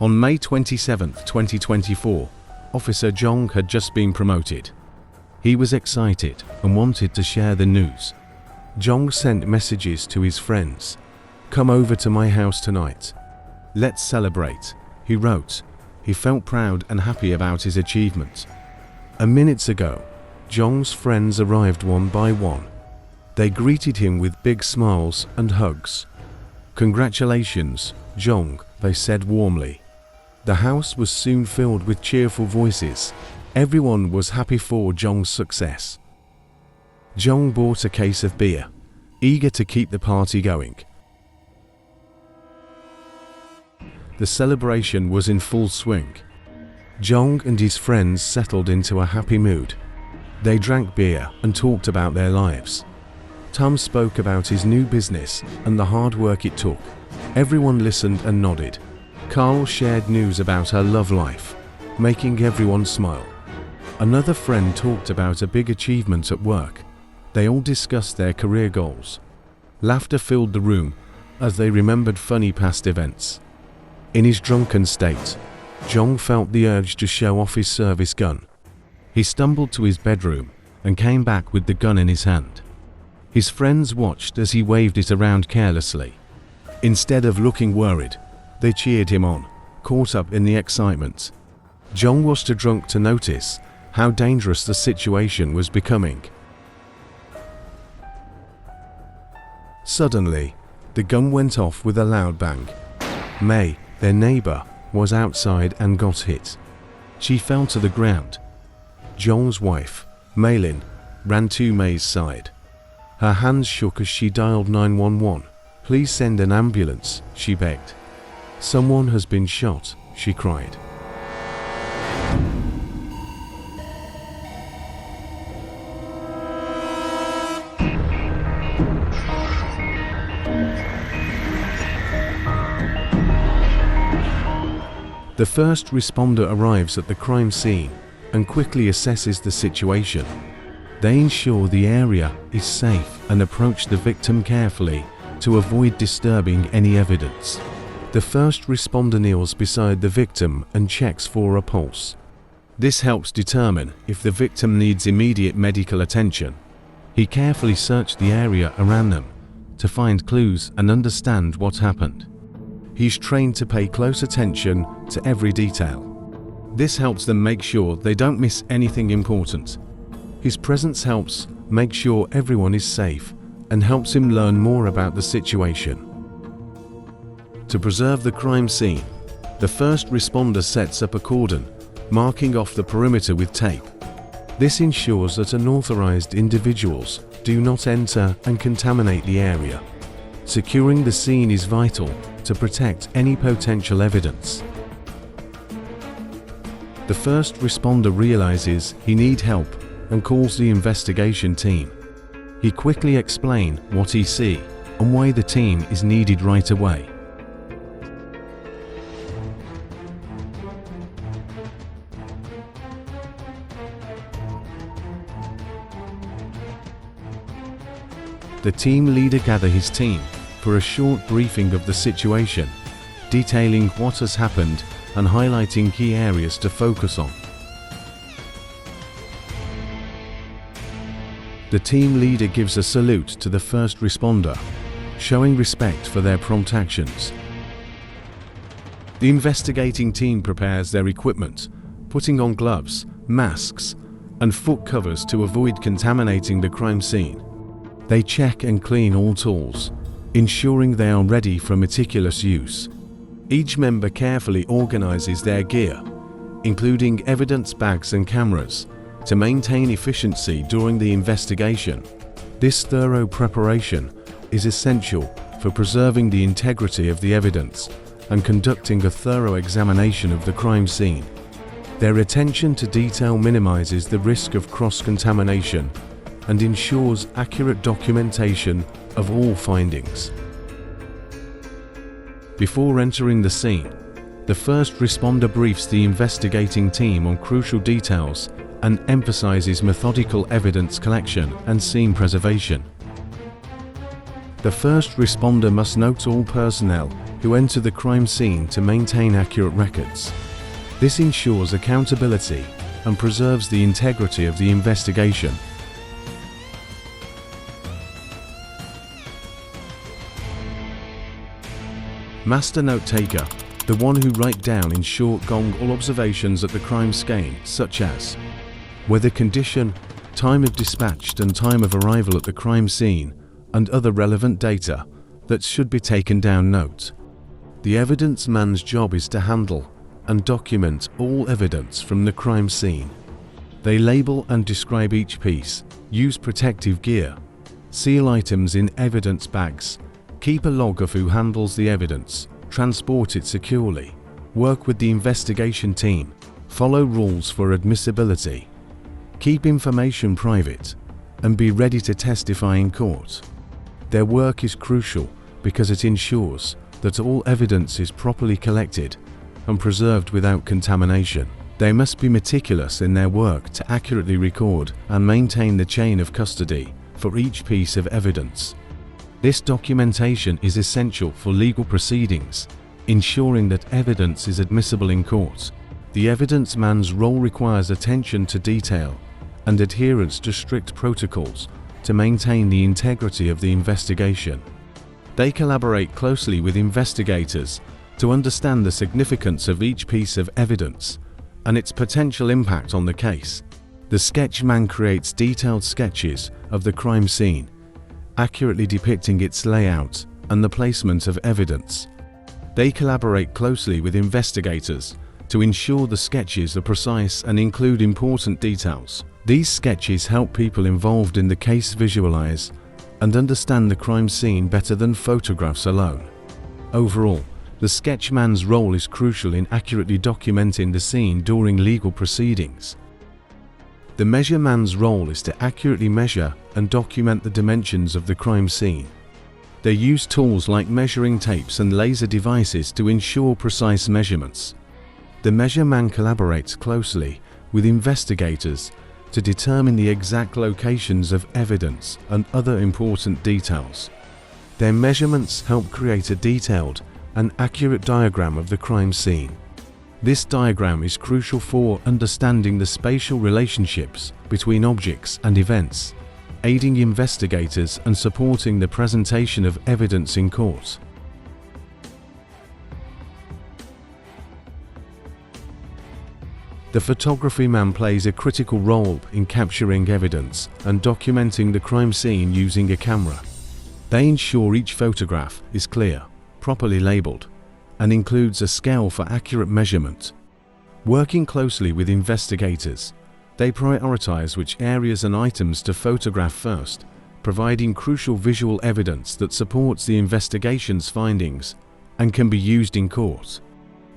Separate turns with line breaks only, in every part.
On May 27, 2024, Officer Jong had just been promoted. He was excited and wanted to share the news. Jong sent messages to his friends. "Come over to my house tonight. Let's celebrate," he wrote. He felt proud and happy about his achievement. Minutes ago, Jong's friends arrived one by one. They greeted him with big smiles and hugs. "Congratulations, Jong," they said warmly. The house was soon filled with cheerful voices. Everyone was happy for Jong's success. Jong bought a case of beer, eager to keep the party going. The celebration was in full swing. Jong and his friends settled into a happy mood. They drank beer and talked about their lives. Tom spoke about his new business and the hard work it took. Everyone listened and nodded. Carl shared news about her love life, making everyone smile. Another friend talked about a big achievement at work. They all discussed their career goals. Laughter filled the room as they remembered funny past events. In his drunken state, Jong felt the urge to show off his service gun. He stumbled to his bedroom and came back with the gun in his hand. His friends watched as he waved it around carelessly. Instead of looking worried, they cheered him on, caught up in the excitement. Jong was too drunk to notice how dangerous the situation was becoming. Suddenly, the gun went off with a loud bang. May, their neighbor, was outside and got hit. She fell to the ground. Jong's wife, Maylin, ran to May's side. Her hands shook as she dialed 911. "Please send an ambulance," she begged. "Someone has been shot," she cried. The first responder arrives at the crime scene and quickly assesses the situation. They ensure the area is safe and approach the victim carefully to avoid disturbing any evidence. The first responder kneels beside the victim and checks for a pulse. This helps determine if the victim needs immediate medical attention. He carefully searched the area around them to find clues and understand what happened. He's trained to pay close attention to every detail. This helps them make sure they don't miss anything important. His presence helps make sure everyone is safe and helps him learn more about the situation. To preserve the crime scene, the first responder sets up a cordon, marking off the perimeter with tape. This ensures that unauthorized individuals do not enter and contaminate the area. Securing the scene is vital to protect any potential evidence. The first responder realizes he needs help and calls the investigation team. He quickly explains what he sees and why the team is needed right away. The team leader gathers his team for a short briefing of the situation, detailing what has happened and highlighting key areas to focus on. The team leader gives a salute to the first responder, showing respect for their prompt actions. The investigating team prepares their equipment, putting on gloves, masks, and foot covers to avoid contaminating the crime scene. They check and clean all tools, ensuring they are ready for meticulous use. Each member carefully organizes their gear, including evidence bags and cameras, to maintain efficiency during the investigation. This thorough preparation is essential for preserving the integrity of the evidence and conducting a thorough examination of the crime scene. Their attention to detail minimizes the risk of cross-contamination and ensures accurate documentation of all findings. Before entering the scene, the first responder briefs the investigating team on crucial details and emphasizes methodical evidence collection and scene preservation. The first responder must note all personnel who enter the crime scene to maintain accurate records. This ensures accountability and preserves the integrity of the investigation. Master note taker, the one who write down in short gong all observations at the crime scene, such as weather condition, time of dispatch and time of arrival at the crime scene, and other relevant data that should be taken down note. The evidence man's job is to handle and document all evidence from the crime scene. They label and describe each piece, use protective gear, seal items in evidence bags, keep a log of who handles the evidence, transport it securely, work with the investigation team, follow rules for admissibility, keep information private, and be ready to testify in court. Their work is crucial because it ensures that all evidence is properly collected and preserved without contamination. They must be meticulous in their work to accurately record and maintain the chain of custody for each piece of evidence. This documentation is essential for legal proceedings, ensuring that evidence is admissible in court. The evidence man's role requires attention to detail and adherence to strict protocols to maintain the integrity of the investigation. They collaborate closely with investigators to understand the significance of each piece of evidence and its potential impact on the case. The sketchman creates detailed sketches of the crime scene, accurately depicting its layout and the placement of evidence. They collaborate closely with investigators to ensure the sketches are precise and include important details. These sketches help people involved in the case visualize and understand the crime scene better than photographs alone. Overall, the sketchman's role is crucial in accurately documenting the scene during legal proceedings. The measureman's role is to accurately measure and document the dimensions of the crime scene. They use tools like measuring tapes and laser devices to ensure precise measurements. The measureman collaborates closely with investigators to determine the exact locations of evidence and other important details. Their measurements help create a detailed and accurate diagram of the crime scene. This diagram is crucial for understanding the spatial relationships between objects and events, aiding investigators and supporting the presentation of evidence in court. The photography man plays a critical role in capturing evidence and documenting the crime scene using a camera. They ensure each photograph is clear, properly labeled, and includes a scale for accurate measurement. Working closely with investigators, they prioritize which areas and items to photograph first, providing crucial visual evidence that supports the investigation's findings and can be used in court.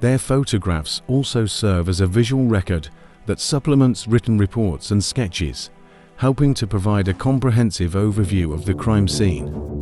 Their photographs also serve as a visual record that supplements written reports and sketches, helping to provide a comprehensive overview of the crime scene.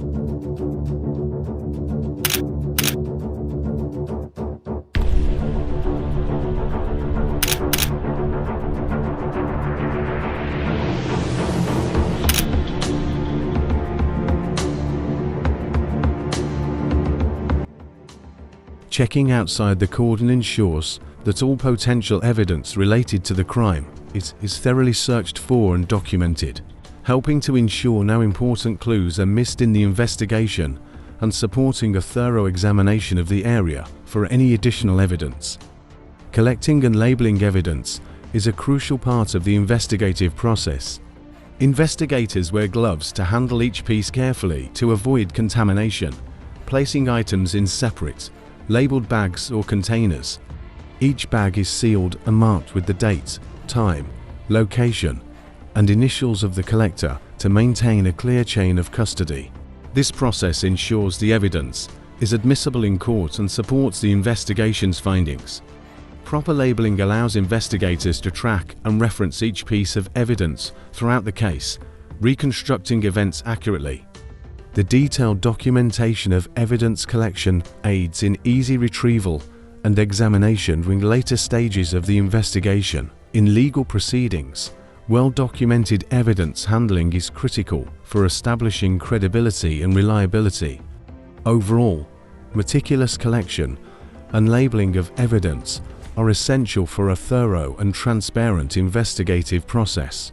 Checking outside the cordon ensures that all potential evidence related to the crime is thoroughly searched for and documented, helping to ensure no important clues are missed in the investigation and supporting a thorough examination of the area for any additional evidence. Collecting and labeling evidence is a crucial part of the investigative process. Investigators wear gloves to handle each piece carefully to avoid contamination, placing items in separate, labeled bags or containers. Each bag is sealed and marked with the date, time, location, and initials of the collector to maintain a clear chain of custody. This process ensures the evidence is admissible in court and supports the investigation's findings. Proper labeling allows investigators to track and reference each piece of evidence throughout the case, reconstructing events accurately. The detailed documentation of evidence collection aids in easy retrieval and examination during later stages of the investigation. In legal proceedings, well-documented evidence handling is critical for establishing credibility and reliability. Overall, meticulous collection, and labeling of evidence are essential for a thorough and transparent investigative process.